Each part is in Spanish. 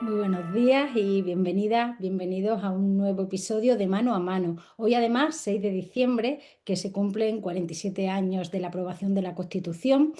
Muy buenos días y bienvenidas, bienvenidos a un nuevo episodio de Mano a Mano. Hoy además, 6 de diciembre, que se cumplen 47 años de la aprobación de la Constitución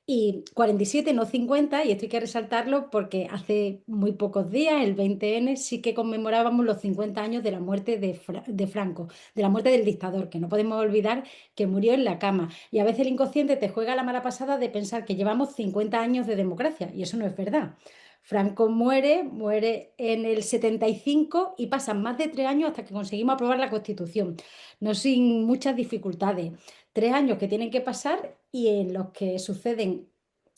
y 47, no 50, y esto hay que resaltarlo porque hace muy pocos días, el 20N, sí que conmemorábamos los 50 años de la muerte de Franco, de la muerte del dictador, que no podemos olvidar que murió en la cama. Y a veces el inconsciente te juega la mala pasada de pensar que llevamos 50 años de democracia, y eso no es verdad. Franco muere en el 75 y pasan más de 3 años hasta que conseguimos aprobar la Constitución, no sin muchas dificultades. 3 años que tienen que pasar y en los que suceden,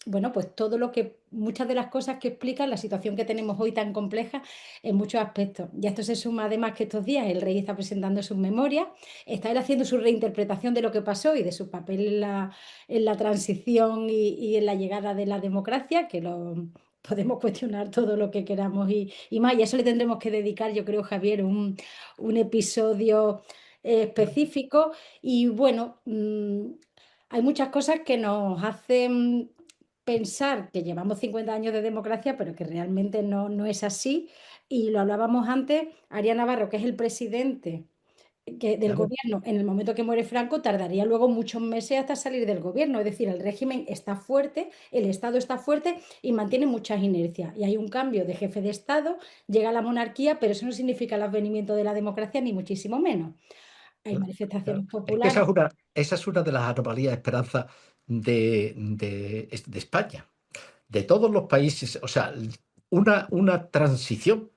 bueno, pues todo lo que, muchas de las cosas que explican la situación que tenemos hoy tan compleja en muchos aspectos. Y a esto se suma además que estos días el rey está presentando sus memorias, está él haciendo su reinterpretación de lo que pasó y de su papel en la transición y en la llegada de la democracia, que lo podemos cuestionar todo lo que queramos y más. Y a eso le tendremos que dedicar, yo creo, Javier, un episodio específico. Y bueno, hay muchas cosas que nos hacen pensar que llevamos 50 años de democracia, pero que realmente no es así. Y lo hablábamos antes, Arias Navarro, que es el presidente del Claro. gobierno, en el momento que muere Franco, tardaría luego muchos meses hasta salir del gobierno. Es decir, el régimen está fuerte, el Estado está fuerte y mantiene muchas inercias. Y hay un cambio de jefe de Estado, llega la monarquía, pero eso no significa el advenimiento de la democracia, ni muchísimo menos. Hay Claro, claro. manifestaciones Es que populares. esa es una de las anomalías, Esperanza, de España. De todos los países, o sea, una transición,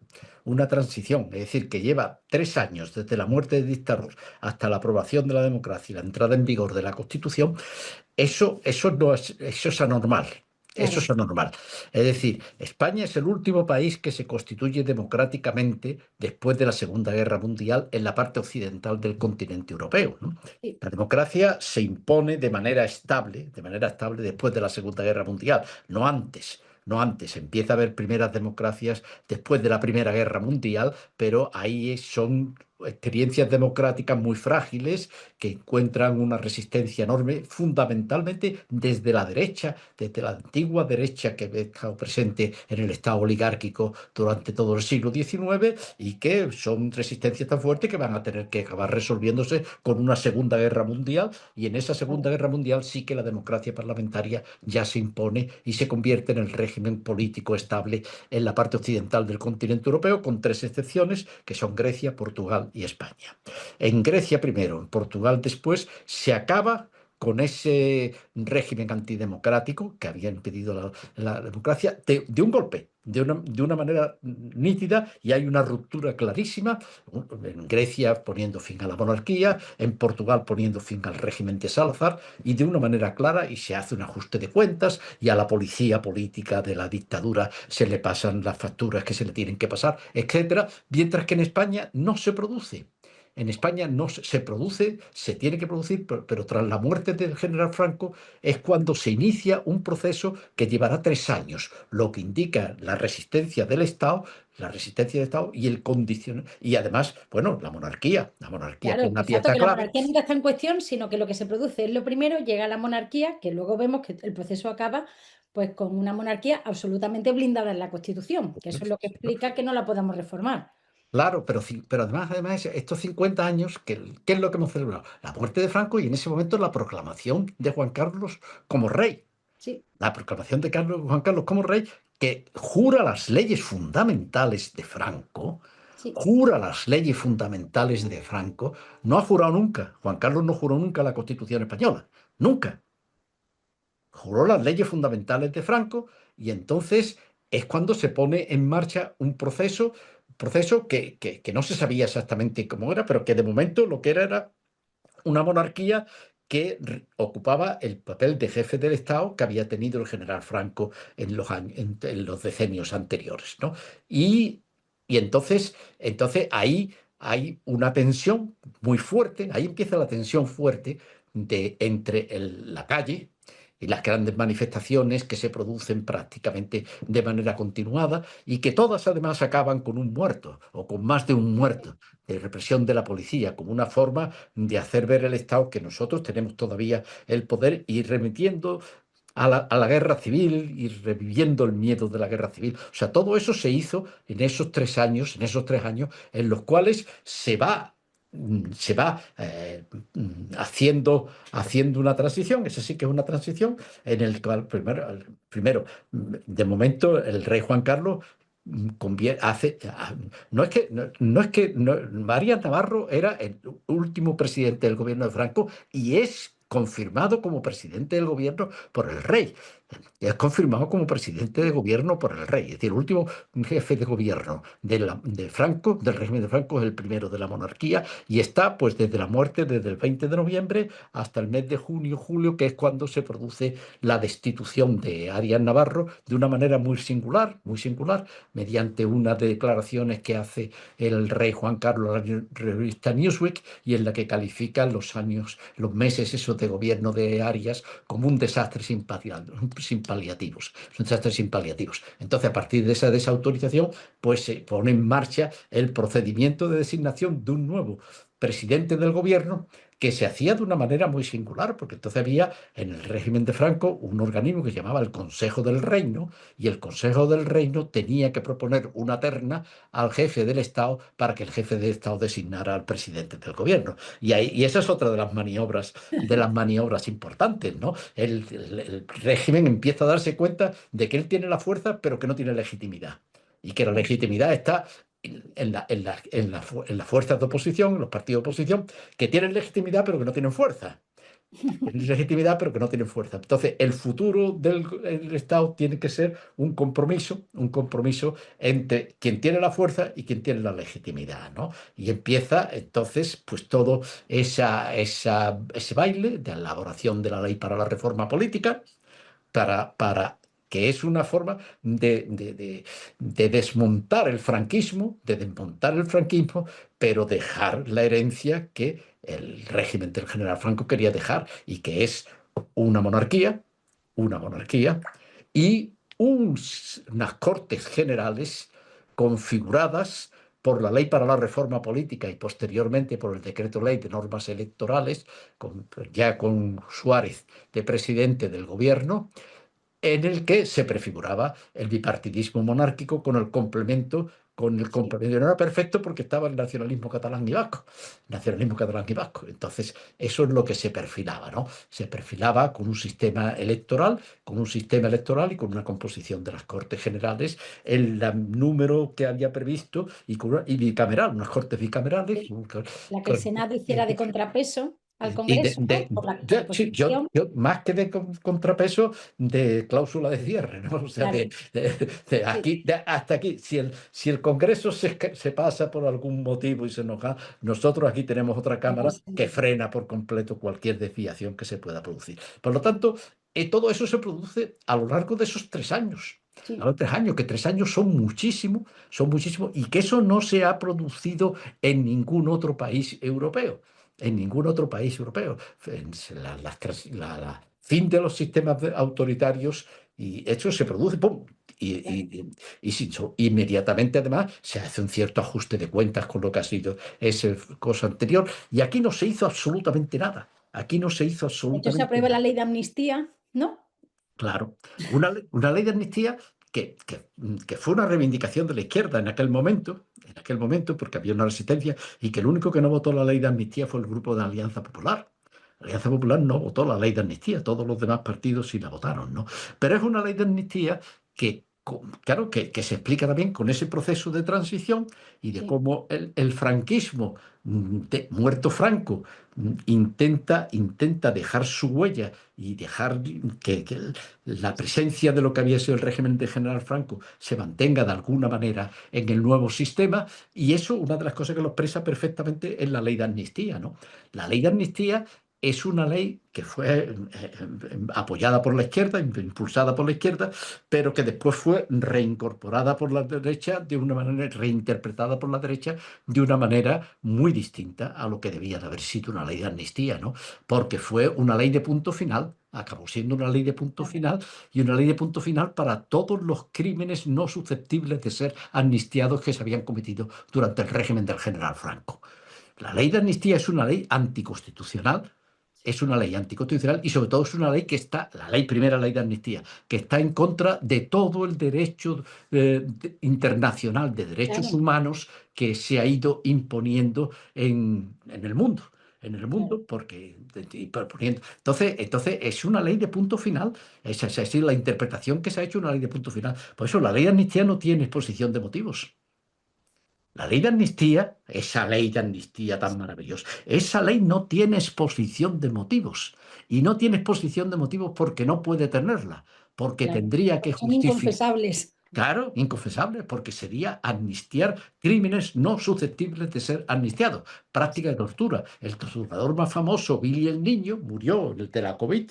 es decir, que lleva 3 años desde la muerte del dictador hasta la aprobación de la democracia y la entrada en vigor de la Constitución. Eso no es, eso es anormal. Eso Claro. es anormal. Es decir, España es el último país que se constituye democráticamente después de la Segunda Guerra Mundial en la parte occidental del continente europeo, ¿no? Sí. La democracia se impone de manera estable después de la Segunda Guerra Mundial, no antes. No antes, empieza a haber primeras democracias después de la Primera Guerra Mundial, pero ahí son experiencias democráticas muy frágiles que encuentran una resistencia enorme, fundamentalmente desde la derecha, desde la antigua derecha que ha estado presente en el Estado oligárquico durante todo el siglo XIX y que son resistencias tan fuertes que van a tener que acabar resolviéndose con una Segunda Guerra Mundial, y en esa Segunda Guerra Mundial sí que la democracia parlamentaria ya se impone y se convierte en el régimen político estable en la parte occidental del continente europeo, con tres excepciones que son Grecia, Portugal y España. En Grecia primero, en Portugal después, se acaba con ese régimen antidemocrático que había impedido la democracia de un golpe, de una manera nítida, y hay una ruptura clarísima. En Grecia poniendo fin a la monarquía, en Portugal poniendo fin al régimen de Salazar, y de una manera clara, y se hace un ajuste de cuentas, y a la policía política de la dictadura se le pasan las facturas que se le tienen que pasar, etcétera, mientras que en España no se produce. En España no se produce, se tiene que producir, pero tras la muerte del general Franco es cuando se inicia un proceso que llevará 3 años, lo que indica la resistencia del Estado y el condición, y además, bueno, la monarquía que Claro, es una exacto, pieza que la clave. monarquía nunca está en cuestión, sino que lo que se produce es lo primero, llega la monarquía, que luego vemos que el proceso acaba pues con una monarquía absolutamente blindada en la Constitución, que eso es lo que explica que no la podamos reformar. Claro, pero además, estos 50 años, ¿qué es lo que hemos celebrado? La muerte de Franco y en ese momento la proclamación de Juan Carlos como rey. Sí, La proclamación de Juan Carlos como rey, que jura las leyes fundamentales de Franco, sí, jura las leyes fundamentales de Franco. No ha jurado nunca, Juan Carlos no juró nunca la Constitución española, nunca. Juró las leyes fundamentales de Franco, y entonces es cuando se pone en marcha un proceso que no se sabía exactamente cómo era, pero que de momento lo que era una monarquía que ocupaba el papel de jefe del Estado que había tenido el general Franco en los decenios anteriores, ¿no? Y entonces ahí hay una tensión muy fuerte, ahí empieza la tensión fuerte entre la calle y las grandes manifestaciones que se producen prácticamente de manera continuada, y que todas además acaban con un muerto o con más de un muerto, de represión de la policía, como una forma de hacer ver al Estado que nosotros tenemos todavía el poder, y remitiendo a la guerra civil y reviviendo el miedo de la guerra civil. O sea, todo eso se hizo en esos 3 años en los cuales haciendo una transición. Esa sí que es una transición en el cual de momento el rey Juan Carlos María Navarro era el último presidente del gobierno de Franco y es confirmado como presidente del gobierno por el rey. Es confirmado como presidente de gobierno por el rey. Es decir, el último jefe de gobierno de Franco, del régimen de Franco, es el primero de la monarquía y está pues desde la muerte, desde el 20 de noviembre hasta el mes de junio, julio, que es cuando se produce la destitución de Arias Navarro de una manera muy singular, mediante unas declaraciones que hace el rey Juan Carlos a la revista Newsweek y en la que califica los meses esos de gobierno de Arias como un desastre sin paliativos. Es un desastre sin paliativos. Entonces, a partir de esa desautorización, pues se pone en marcha el procedimiento de designación de un nuevo presidente del gobierno que se hacía de una manera muy singular, porque entonces había en el régimen de Franco un organismo que se llamaba el Consejo del Reino, y el Consejo del Reino tenía que proponer una terna al jefe del Estado para que el jefe del Estado designara al presidente del gobierno. Y esa es otra de las maniobras importantes, ¿no? El régimen empieza a darse cuenta de que él tiene la fuerza, pero que no tiene legitimidad. Y que la legitimidad está en las fuerzas de oposición, en los partidos de oposición, que tienen legitimidad, pero que no tienen fuerza. Tienen legitimidad, pero que no tienen fuerza. Entonces, el futuro del Estado tiene que ser un compromiso entre quien tiene la fuerza y quien tiene la legitimidad, ¿no? Y empieza entonces, pues todo ese baile de la elaboración de la ley para la reforma política, que es una forma de desmontar el franquismo, pero dejar la herencia que el régimen del general Franco quería dejar, y que es una monarquía, una monarquía y unas cortes generales configuradas por la ley para la reforma política y posteriormente por el decreto ley de normas electorales, ya con Suárez de presidente del gobierno, en el que se prefiguraba el bipartidismo monárquico Sí. No era perfecto porque estaba el nacionalismo catalán y vasco. Nacionalismo catalán y vasco. Entonces, eso es lo que se perfilaba, ¿no? Se perfilaba con un sistema electoral y con una composición de las Cortes Generales, el número que había previsto y bicameral, unas Cortes bicamerales. Sí. La que el Senado hiciera de contrapeso al Y Congreso, ¿no? Por la sí, yo, composición. yo más que de contrapeso, de cláusula de cierre, ¿no? O sea, Claro, sí, hasta aquí. Si el Congreso se pasa por algún motivo y se enoja, nosotros aquí tenemos otra el Cámara que presidente. frena por completo cualquier desviación que se pueda producir. Por lo tanto, todo eso se produce a lo largo de esos 3 años. A Sí, los 3 años, que 3 años son muchísimo, y que eso no se ha producido en ningún otro país europeo. En ningún otro país europeo. Fin de los sistemas autoritarios, y eso se produce, ¡pum! claro. Inmediatamente además se hace un cierto ajuste de cuentas con lo que ha sido esa cosa anterior, y aquí no se hizo absolutamente nada. Aquí no se hizo De hecho, se absolutamente aprueba la nada. ley de amnistía, ¿no? Claro, una ley de amnistía que fue una reivindicación de la izquierda en aquel momento, porque había una resistencia, y que el único que no votó la ley de amnistía fue el grupo de Alianza Popular. La Alianza Popular no votó la ley de amnistía, todos los demás partidos sí la votaron, ¿no? Pero es una ley de amnistía claro, que se explica también con ese proceso de transición y de Sí. cómo el franquismo, muerto Franco, intenta dejar su huella y dejar que la presencia de lo que había sido el régimen de General Franco se mantenga de alguna manera en el nuevo sistema. Y eso, una de las cosas que lo expresa perfectamente es la ley de amnistía, ¿no? La ley de amnistía es una ley que fue apoyada por la izquierda, impulsada por la izquierda, pero que después fue reincorporada por la derecha de una manera, reinterpretada por la derecha de una manera muy distinta a lo que debía de haber sido una ley de amnistía, ¿no? Porque fue una ley de punto final, acabó siendo una ley de punto Claro. final, y una ley de punto final para todos los crímenes no susceptibles de ser amnistiados que se habían cometido durante el régimen del general Franco. La ley de amnistía es una ley anticonstitucional, es una ley anticonstitucional y sobre todo es una ley que está, la ley primera, ley de amnistía, que está en contra de todo el derecho internacional de derechos Claro, humanos que se ha ido imponiendo en el mundo. En el claro, mundo, porque y proponiendo. Entonces es una ley de punto final. Esa es así la interpretación que se ha hecho una ley de punto final. Por eso la ley de amnistía no tiene exposición de motivos. La ley de amnistía, esa ley de amnistía tan maravillosa, esa ley no tiene exposición de motivos. Y no tiene exposición de motivos porque no puede tenerla, porque claro. tendría que Porque son justificar. inconfesables. Claro, inconfesable, porque sería amnistiar crímenes no susceptibles de ser amnistiados. Práctica de tortura. El torturador más famoso, Billy el Niño, murió de la COVID,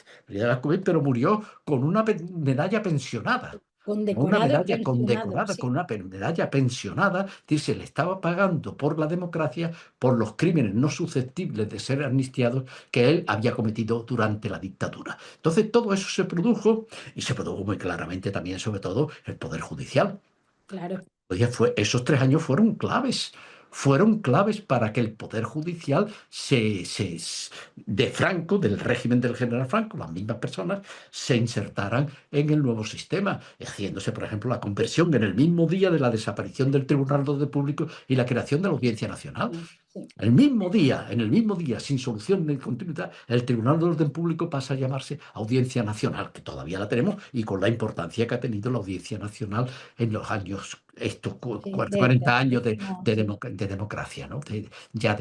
pero murió con una medalla pensionada. Una Condecorado y medalla pensionado, condecorada, con sí, una medalla pensionada, es decir, se le estaba pagando por la democracia por los crímenes no susceptibles de ser amnistiados que él había cometido durante la dictadura. Entonces, todo eso se produjo y se produjo muy claramente también, sobre todo, el Poder Judicial. claro, Oye, esos 3 años fueron claves para que el Poder Judicial de Franco, del régimen del general Franco, las mismas personas, se insertaran en el nuevo sistema, haciéndose, por ejemplo, la conversión en el mismo día de la desaparición del Tribunal de Orden Público y la creación de la Audiencia Nacional. sí, En el mismo día, sin solución de continuidad, el Tribunal de Orden Público pasa a llamarse Audiencia Nacional, que todavía la tenemos, y con la importancia que ha tenido la Audiencia Nacional en los años, estos sí, 40 años no, sí, de democracia, ¿no?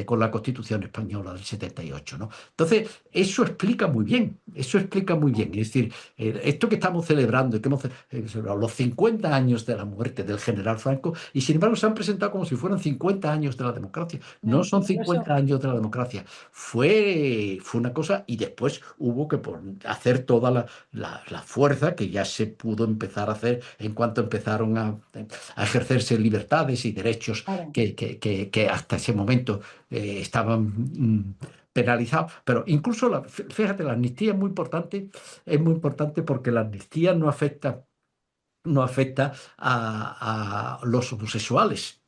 Con la Constitución Española del 78, ¿no? Entonces, eso explica muy bien. Es decir, esto que estamos celebrando, que hemos celebrado los 50 años de la muerte del general Franco, y sin embargo se han presentado como si fueran 50 años de la democracia. No no, son pero 50 eso, años de la democracia. Fue una cosa y después hubo que hacer toda la fuerza que ya se pudo empezar a hacer en cuanto empezaron a ejercerse libertades y derechos claro, que hasta ese momento estaban penalizados. Pero incluso, fíjate, la amnistía es muy importante porque la amnistía no afecta a los homosexuales.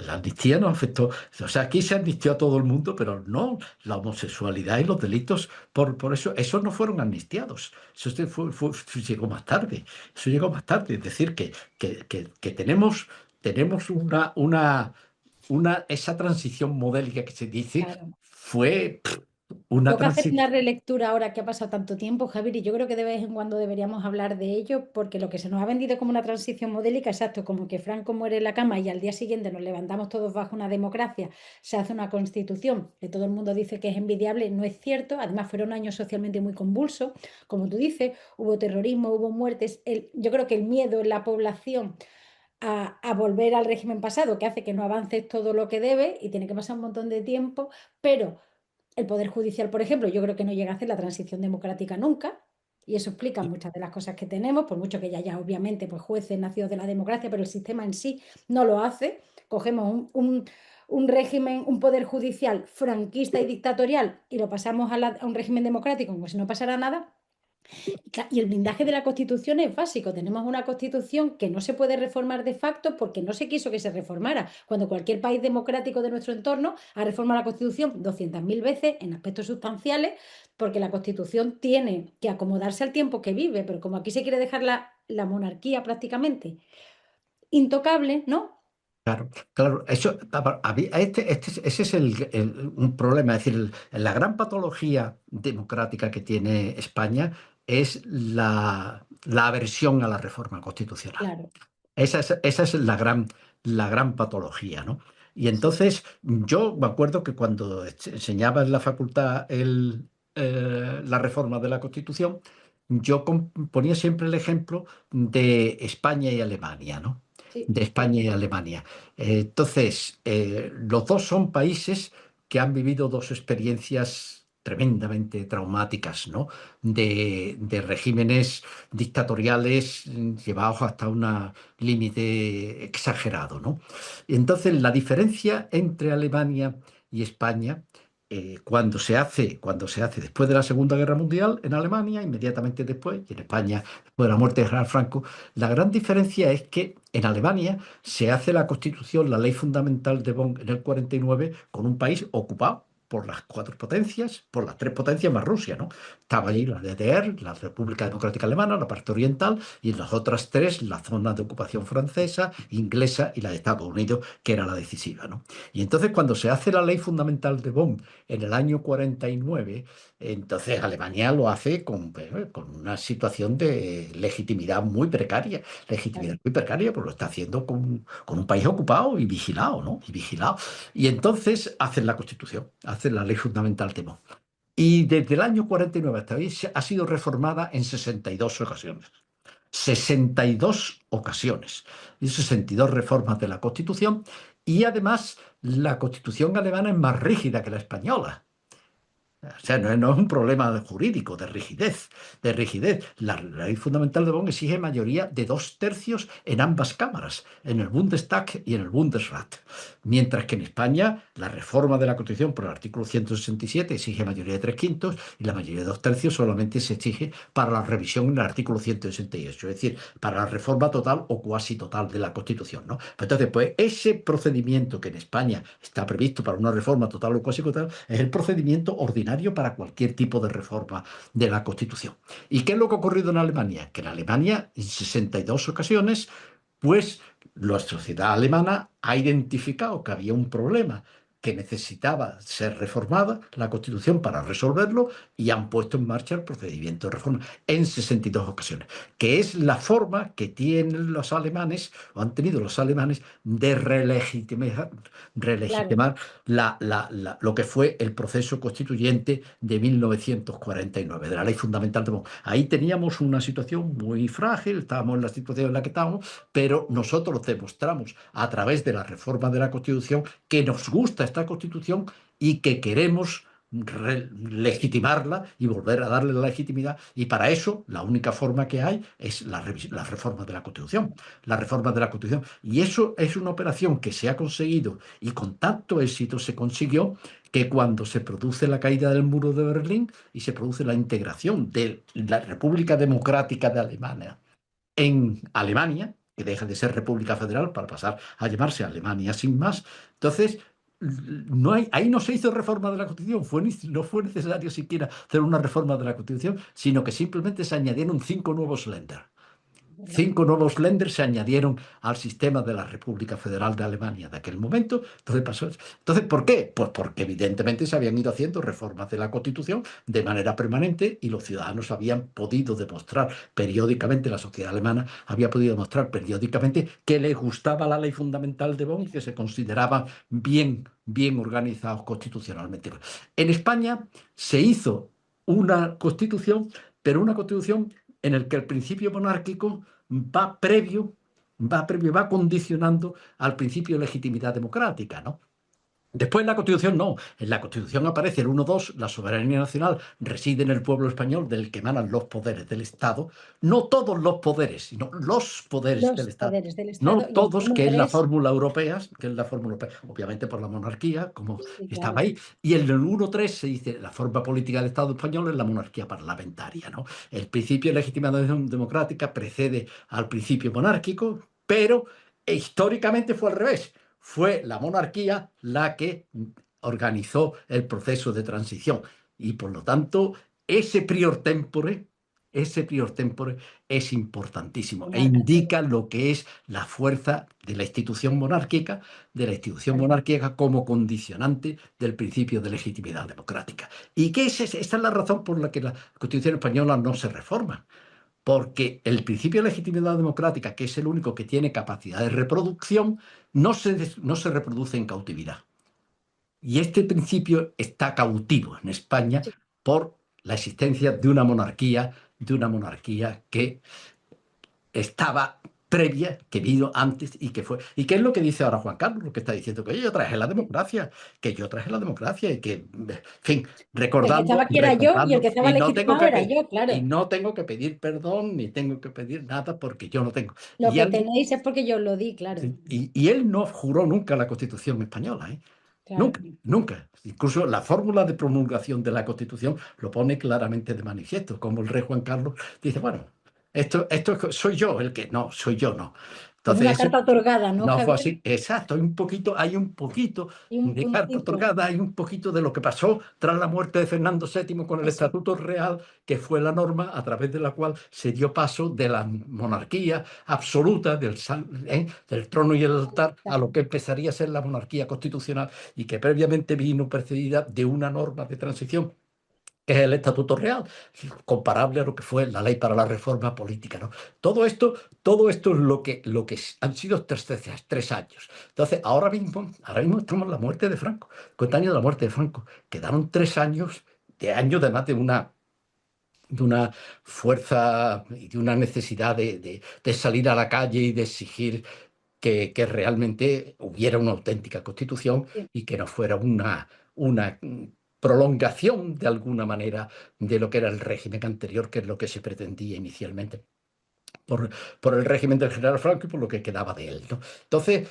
La amnistía no afectó, o sea, aquí se amnistió a todo el mundo, pero no, la homosexualidad y los delitos, por eso, esos no fueron amnistiados. Eso llegó más tarde, eso llegó más tarde. Es decir, que tenemos esa transición modélica que se dice, claro. fue una Toca hacer transición. una relectura ahora que ha pasado tanto tiempo, Javier, y yo creo que de vez en cuando deberíamos hablar de ello, porque lo que se nos ha vendido como una transición modélica, exacto, como que Franco muere en la cama y al día siguiente nos levantamos todos bajo una democracia, se hace una constitución que todo el mundo dice que es envidiable, no es cierto, además fueron años socialmente muy convulsos, como tú dices, hubo terrorismo, hubo muertes, yo creo que el miedo en la población a volver al régimen pasado, que hace que no avances todo lo que debe y tiene que pasar un montón de tiempo, pero el Poder Judicial, por ejemplo, yo creo que no llega a hacer la transición democrática nunca, y eso explica muchas de las cosas que tenemos, por mucho que ya haya, obviamente, pues, jueces nacidos de la democracia, pero el sistema en sí no lo hace. Cogemos un régimen, un Poder Judicial franquista y dictatorial y lo pasamos a un régimen democrático como si no pasara nada. Y el blindaje de la Constitución es básico. Tenemos una Constitución que no se puede reformar de facto porque no se quiso que se reformara, cuando cualquier país democrático de nuestro entorno ha reformado la Constitución 200.000 veces en aspectos sustanciales, porque la Constitución tiene que acomodarse al tiempo que vive, pero como aquí se quiere dejar la monarquía prácticamente intocable, ¿no? Claro, claro, ese es un problema. Es decir, la gran patología democrática que tiene España es la aversión a la reforma constitucional. Claro, Esa es la gran patología, ¿no? Y entonces yo me acuerdo que cuando enseñaba en la facultad la reforma de la Constitución, yo ponía siempre el ejemplo de España y Alemania, ¿no? sí, De España y Alemania. Entonces, los dos son países que han vivido dos experiencias tremendamente traumáticas, ¿no? De regímenes dictatoriales llevados hasta un límite exagerado, ¿no? Entonces, la diferencia entre Alemania y España, cuando se hace después de la Segunda Guerra Mundial en Alemania, inmediatamente después, y en España, después de la muerte de General Franco, la gran diferencia es que en Alemania se hace la Constitución, la ley fundamental de Bonn en el 49, con un país ocupado por las cuatro potencias, por las tres potencias más Rusia, ¿no? Estaba allí la DDR, la República Democrática Alemana, la parte oriental, y en las otras tres, la zona de ocupación francesa, inglesa y la de Estados Unidos, que era la decisiva, ¿no? Y entonces cuando se hace la ley fundamental de Bonn en el año 49, entonces Alemania lo hace con una situación de legitimidad muy precaria, claro, porque lo está haciendo con un país ocupado y vigilado, ¿no? Y vigilado. Y entonces hacen la Constitución, hacen la ley fundamental de Bonn. Y desde el año 49 hasta hoy ha sido reformada en 62 ocasiones. 62 ocasiones y 62 reformas de la Constitución. Y además, la Constitución alemana es más rígida que la española. O sea, no es un problema jurídico, de rigidez, de rigidez. La ley fundamental de Bonn exige mayoría de dos tercios en ambas cámaras, en el Bundestag y en el Bundesrat. Mientras que en España, la reforma de la Constitución por el artículo 167 exige mayoría de tres quintos y la mayoría de dos tercios solamente se exige para la revisión en el artículo 168, es decir, para la reforma total o cuasi total de la Constitución, ¿no? Entonces, pues ese procedimiento que en España está previsto para una reforma total o cuasi total es el procedimiento ordinario para cualquier tipo de reforma de la Constitución. ¿Y qué es lo que ha ocurrido en Alemania? Que en Alemania, en 62 ocasiones, pues la sociedad alemana ha identificado que había un problema que necesitaba ser reformada la Constitución para resolverlo y han puesto en marcha el procedimiento de reforma en 62 ocasiones, que es la forma que tienen los alemanes o han tenido los alemanes de claro. relegitimar lo que fue el proceso constituyente de 1949, de la Ley Fundamental de Bonn. Ahí teníamos una situación muy frágil, estábamos en la situación en la que estábamos, pero nosotros demostramos a través de la reforma de la Constitución que nos gusta esta Constitución y que queremos legitimarla y volver a darle la legitimidad. Y para eso la única forma que hay es la reforma de la Constitución. La reforma de la Constitución. Y eso es una operación que se ha conseguido y con tanto éxito se consiguió que cuando se produce la caída del muro de Berlín y se produce la integración de la República Democrática de Alemania en Alemania, que deja de ser República Federal para pasar a llamarse Alemania sin más. Entonces, ahí no se hizo reforma de la Constitución, no fue necesario siquiera hacer una reforma de la Constitución, sino que simplemente se añadieron 5 nuevos Länder. ¿Verdad? 5 nuevos Länder se añadieron al sistema de la República Federal de Alemania de aquel momento. Entonces pasó eso. Entonces, ¿por qué? Pues porque evidentemente se habían ido haciendo reformas de la Constitución de manera permanente y los ciudadanos habían podido demostrar periódicamente, la sociedad alemana había podido demostrar periódicamente que les gustaba la ley fundamental de Bonn y que se consideraban bien organizados constitucionalmente. En España se hizo una constitución, pero una constitución en el que el principio monárquico va condicionando al principio de legitimidad democrática, ¿no? Después en la Constitución no. En la Constitución aparece el 1.2, la soberanía nacional reside en el pueblo español del que emanan los poderes del Estado. No todos los poderes, sino los poderes del Los Estado. poderes del No Estado y el todos, uno que es la tres fórmula europea, que es la fórmula europea, obviamente por la monarquía, como sí, estaba claro. ahí. Y en el 1.3 se dice la forma política del Estado español es la monarquía parlamentaria, ¿no? El principio de legitimación democrática precede al principio monárquico, pero históricamente fue al revés. Fue la monarquía la que organizó el proceso de transición y por lo tanto ese prior tempore, ese prior tempore es importantísimo Lo e marca todo. indica lo que es la fuerza de la institución Claro. monárquica como condicionante del principio de legitimidad democrática. ¿Y qué es esa? Esta es la razón por la que la Constitución española no se reforma. Porque el principio de legitimidad democrática, que es el único que tiene capacidad de reproducción, no se reproduce en cautividad. Y este principio está cautivo en España Sí. por la existencia de una monarquía que estaba previa, que vino antes y que fue. ¿Y qué es lo que dice ahora Juan Carlos? Lo que está diciendo que yo traje la Sí. democracia, que yo traje la democracia y que, en fin, El que recordando, estaba aquí era yo y el recordando, que estaba legitimado era yo, y claro. no tengo que pedir perdón, ni tengo que pedir nada porque yo no tengo. Lo Y que alguien, tenéis es porque yo os lo di, claro. y él no juró nunca la Constitución española, ¿eh? Claro. Nunca, nunca. Incluso la fórmula de promulgación de la Constitución lo pone claramente de manifiesto, como el rey Juan Carlos dice, bueno, esto soy yo el que, no, soy yo no. Como Entonces, una eso carta otorgada, ¿no, no fue Javier? así. Exacto, hay un poquito Y un de carta puntito. otorgada, hay un poquito de lo que pasó tras la muerte de Fernando VII con el Eso. Estatuto Real, que fue la norma a través de la cual se dio paso de la monarquía absoluta, del trono y el altar, a lo que empezaría a ser la monarquía constitucional y que previamente vino precedida de una norma de transición que es el Estatuto Real, comparable a lo que fue la ley para la reforma política, ¿no? Todo esto es lo que han sido 3 años. Entonces, ahora mismo estamos en la muerte de Franco, 50 años de la muerte de Franco. Quedaron 3 años además de una fuerza y de una necesidad de salir a la calle y de exigir que realmente hubiera una auténtica constitución Sí. y que no fuera una prolongación de alguna manera de lo que era el régimen anterior, que es lo que se pretendía inicialmente por, por el régimen del general Franco y por lo que quedaba de él, ¿no? Entonces,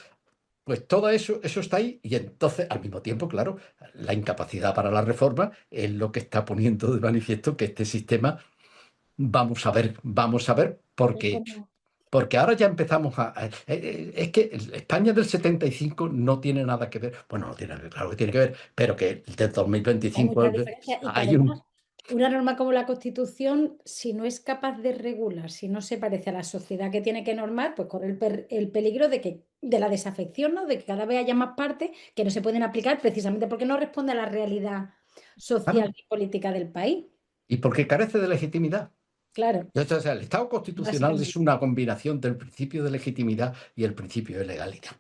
pues todo eso está ahí y entonces, al mismo tiempo, claro, la incapacidad para la reforma es lo que está poniendo de manifiesto que este sistema, vamos a ver, Es como, porque ahora ya empezamos es que España del 75 no tiene nada que ver, bueno, no tiene, claro que tiene que ver, pero que del hay 2025 mucha diferencia y que hay además un... una norma como la Constitución, si no es capaz de regular, si no se parece a la sociedad que tiene que normar, pues corre el peligro de la desafección, ¿no? De que cada vez haya más partes que no se pueden aplicar precisamente porque no responde a la realidad Claro, social y política del país. y porque carece de legitimidad. Claro, O sea, el Estado constitucional es básicamente, una combinación del principio de legitimidad y el principio de legalidad.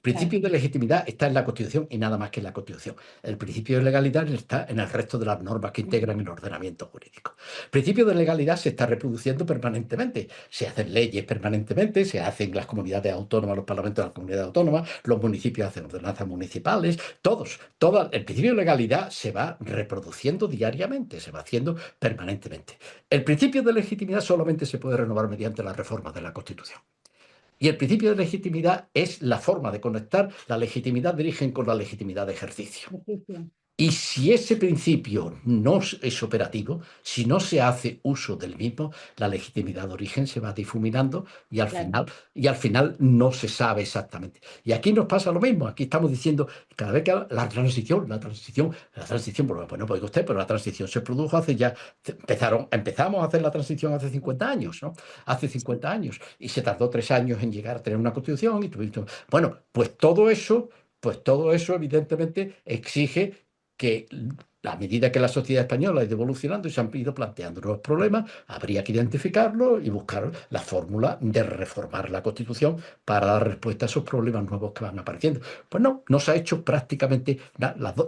El claro. principio de legitimidad está en la Constitución y nada más que en la Constitución. El principio de legalidad está en el resto de las normas que integran el ordenamiento jurídico. El principio de legalidad se está reproduciendo permanentemente. Se hacen leyes permanentemente, se hacen las comunidades autónomas, los parlamentos de las comunidades autónomas, los municipios hacen ordenanzas municipales, el principio de legalidad se va reproduciendo diariamente, se va haciendo permanentemente. El principio de legitimidad solamente se puede renovar mediante la reforma de la Constitución. Y el principio de legitimidad es la forma de conectar la legitimidad de origen con la legitimidad de ejercicio. Beneficio. Y si ese principio no es operativo, si no se hace uso del mismo, la legitimidad de origen se va difuminando y al Claro. final, y al final no se sabe exactamente. Y aquí nos pasa lo mismo. Aquí estamos diciendo cada vez que la transición, bueno, pues usted, pero la transición se produjo empezamos a hacer la transición hace 50 años, ¿no? Hace Sí, 50 años. Y se tardó 3 años en llegar a tener una constitución y bueno, pues todo eso evidentemente exige que a medida que la sociedad española ha ido evolucionando y se han ido planteando nuevos problemas, habría que identificarlos y buscar la fórmula de reformar la Constitución para dar respuesta a esos problemas nuevos que van apareciendo. Pues no se ha hecho prácticamente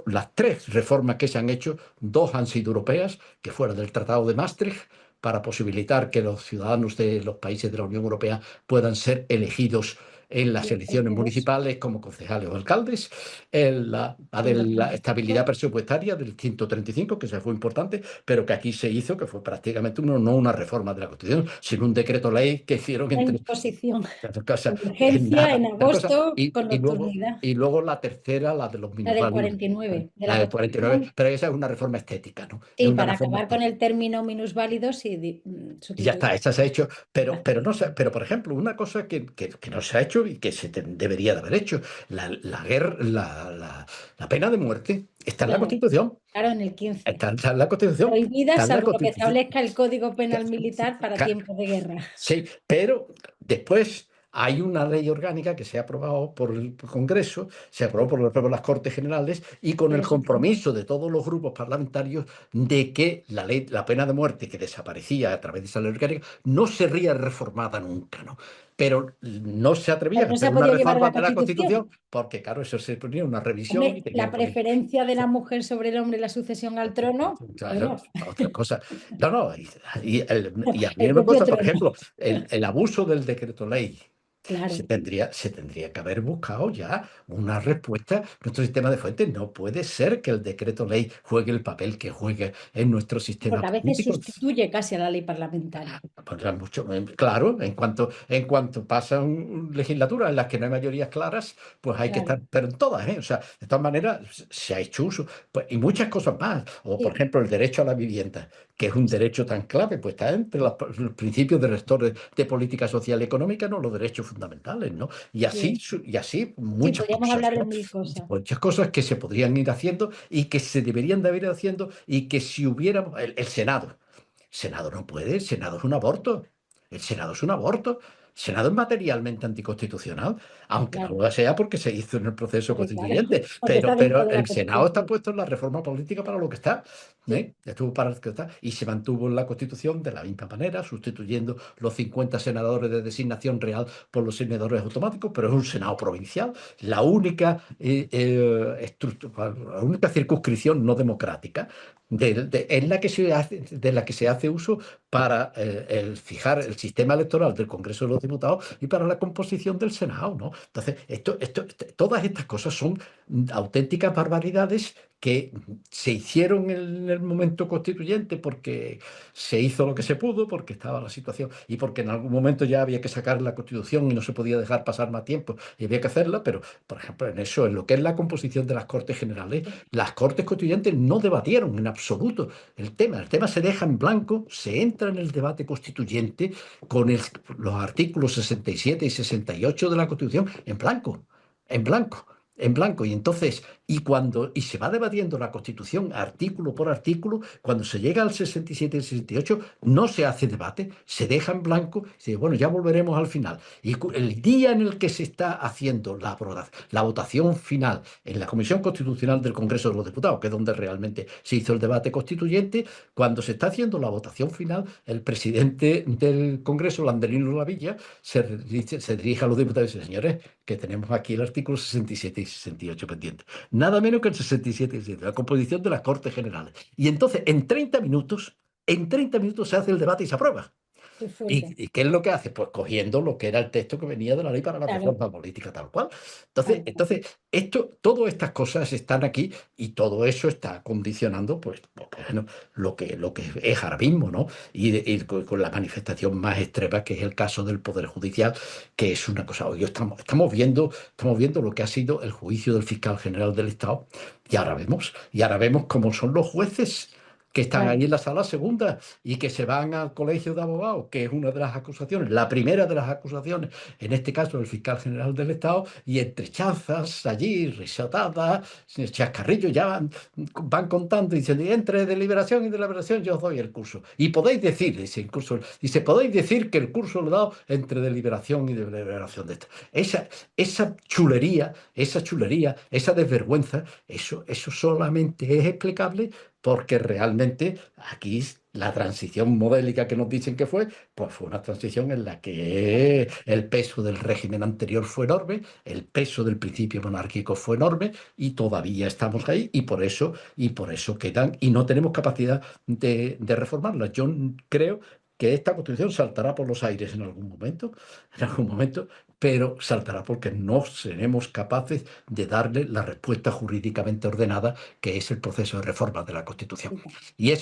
las 3 reformas que se han hecho, 2 han sido europeas, que fueron del Tratado de Maastricht, para posibilitar que los ciudadanos de los países de la Unión Europea puedan ser elegidos en las sí, elecciones elegidos municipales como concejales o alcaldes, la de en la estabilidad 2005 presupuestaria del 135, que se fue importante, pero que aquí se hizo, que fue prácticamente no una reforma de la Constitución, sino un decreto ley que hicieron una entre imposición cosas, con urgencia en nada, las cosas, agosto y, con y luego, nocturnidad. y luego la tercera, la de los La del minusválidos, 49 de la la del 49, Constitución. pero esa es una reforma estética, ¿no? Es Sí, una para reforma acabar con estética. el término minusválidos y Y ya sustituir. está, esa se ha hecho, pero no pero por ejemplo, una cosa que no se ha hecho y que debería de haber hecho, la guerra, la pena de muerte está en la Bueno, Constitución, claro, en el 15. está en la Constitución, Prohibida está en la salvo lo que Constitución. establezca el Código Penal Militar para Ca- tiempos de guerra. Sí, pero después hay una ley orgánica que se ha aprobado por el Congreso, se aprobó por las Cortes Generales y con Y el la Suprema. compromiso de todos los grupos parlamentarios de que la pena de muerte que desaparecía a través de esa ley orgánica no sería reformada nunca, ¿no? Pero no se Pero atrevían a no se hacer ha una podido llevar a reforma la de la Constitución. Constitución porque, claro, eso se ponía una revisión y Hombre, tenían la que venir. preferencia de la mujer sobre el hombre y la sucesión al trono, Claro, bueno, otra cosa. No, no, y a mí el una propio cosa, por trono. ejemplo, el abuso del decreto ley. Se Claro. tendría, se tendría que haber buscado ya una respuesta. Nuestro sistema de fuentes no puede ser que el decreto ley juegue el papel que juegue en nuestro sistema Porque a veces político. sustituye casi a la ley parlamentaria. Pues claro, en cuanto pasan legislaturas en las que no hay mayorías claras, pues hay que Claro. estar, pero en todas, ¿eh? O sea, de todas maneras se ha hecho uso, pues, y muchas cosas más. O, por Sí, ejemplo, el derecho a la vivienda, que es un derecho tan clave, pues está entre los principios de rectores de política social y económica, ¿no? Los derechos fundamentales, ¿no? Sí, Y así sí, muchas podríamos cosas, hablar de ¿no? mil cosas. Muchas cosas que se podrían ir haciendo y que se deberían de ir haciendo y que si hubiera el Senado. El Senado no puede, el Senado es un aborto. El Senado es un aborto. El Senado es materialmente anticonstitucional, aunque no Claro, lo sea porque se hizo en el proceso porque claro, constituyente, porque está dentro pero de la el Senado está Constitución. puesto en la reforma política para lo que está, Sí, ¿eh? Estuvo para lo que está y se mantuvo en la Constitución de la misma manera, sustituyendo los 50 senadores de designación real por los senadores automáticos, pero es un Senado provincial, la única circunscripción no democrática en la que se hace, de la que se hace uso para fijar el sistema electoral del Congreso de los Diputados y para la composición del Senado, ¿no? Entonces, todas estas cosas son auténticas barbaridades que se hicieron en el momento constituyente porque se hizo lo que se pudo, porque estaba la situación y porque en algún momento ya había que sacar la Constitución y no se podía dejar pasar más tiempo y había que hacerla, pero, por ejemplo, en eso, en lo que es la composición de las Cortes Generales, sí, las Cortes Constituyentes no debatieron en absoluto el tema se deja en blanco, se entra en el debate constituyente con los artículos 67 y 68 de la Constitución en blanco, en blanco, en blanco. Y entonces, y se va debatiendo la Constitución artículo por artículo, cuando se llega al 67 y 68, no se hace debate, se deja en blanco, y se dice, bueno, ya volveremos al final. Y el día en el que se está haciendo la votación final en la Comisión Constitucional del Congreso de los Diputados, que es donde realmente se hizo el debate constituyente, cuando se está haciendo la votación final, el presidente del Congreso, Landelino Lavilla, se dirige a los diputados y dice, señores, que tenemos aquí el artículo 67 y 68 pendiente. Nada menos que el 67 y 67, la composición de las Cortes Generales. Y entonces, en 30 minutos se hace el debate y se aprueba. qué fuerte. Y qué es lo que hace? Pues cogiendo lo que era el texto que venía de la ley para la Claro, reforma política tal cual. tal cual. Todas estas cosas están aquí y todo eso está condicionando, pues, bueno, lo que es ahora mismo, ¿no? Y con la manifestación más extrema, que es el caso del Poder Judicial, que es una cosa. Hoy estamos viendo lo que ha sido el juicio del fiscal general del Estado y ahora vemos cómo son los jueces que están Claro, ahí en la sala segunda y que se van al colegio de abogados, que es una de las acusaciones, la primera de las acusaciones, en este caso del fiscal general del Estado, y entre chanzas allí, risatadas, chascarrillos, ya van contando, y dicen, y entre deliberación y deliberación yo os doy el curso. Y podéis decir, podéis decir que el curso lo he dado entre deliberación y deliberación de esto. Esa chulería, esa desvergüenza, eso solamente es explicable porque realmente aquí la transición modélica que nos dicen que pues fue una transición en la que el peso del régimen anterior fue enorme, el peso del principio monárquico fue enorme y todavía estamos ahí y por eso quedan y no tenemos capacidad de reformarla. Yo creo que esta constitución saltará por los aires en algún momento, pero saltará porque no seremos capaces de darle la respuesta jurídicamente ordenada que es el proceso de reforma de la Constitución. Y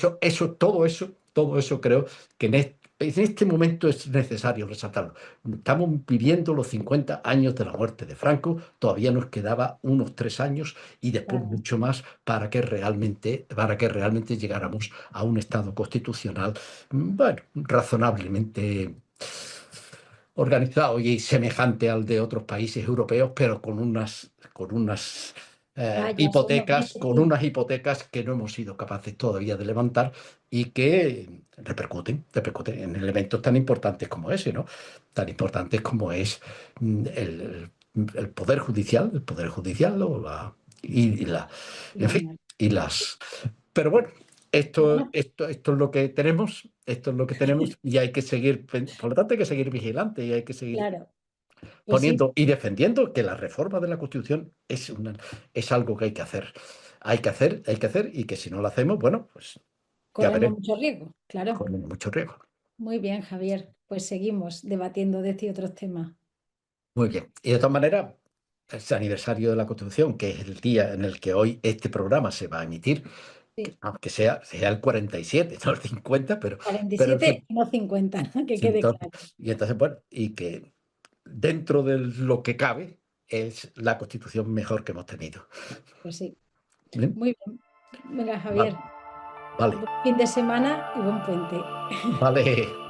todo eso creo que en este momento es necesario resaltarlo. Estamos viviendo los 50 años de la muerte de Franco, todavía nos quedaba unos 3 años y después claro. mucho más para que realmente llegáramos a un Estado constitucional, bueno, razonablemente organizado y semejante al de otros países europeos, pero Vaya, hipotecas, seguramente con sí. unas hipotecas que no hemos sido capaces todavía de levantar y que repercuten en elementos tan importantes como ese, ¿no? Tan importantes como es el poder judicial en fin, Tribunal. y las. Pero bueno, Bueno, esto es lo que tenemos, esto es lo que tenemos y hay que seguir, por lo tanto hay que seguir vigilante y hay que seguir claro, pues sí, poniendo y defendiendo que la reforma de la Constitución es algo que hay que hacer. Hay que hacer y que si no lo hacemos, bueno, pues ya corremos veremos, mucho riesgo, claro. con mucho riesgo. Muy bien, Javier, pues seguimos debatiendo de este y otros temas. Muy bien. Y de todas maneras, ese aniversario de la Constitución, que es el día en el que hoy este programa se va a emitir, Sí, aunque sea el 47, no el 50, pero en 47 fin. y no 50, que Sí, quede claro. y entonces, bueno, y que dentro de lo que cabe es la Constitución mejor que hemos tenido. Pues sí, ¿Bien? muy bien. Venga, Vale, Javier, vale, buen fin de semana y buen puente. vale.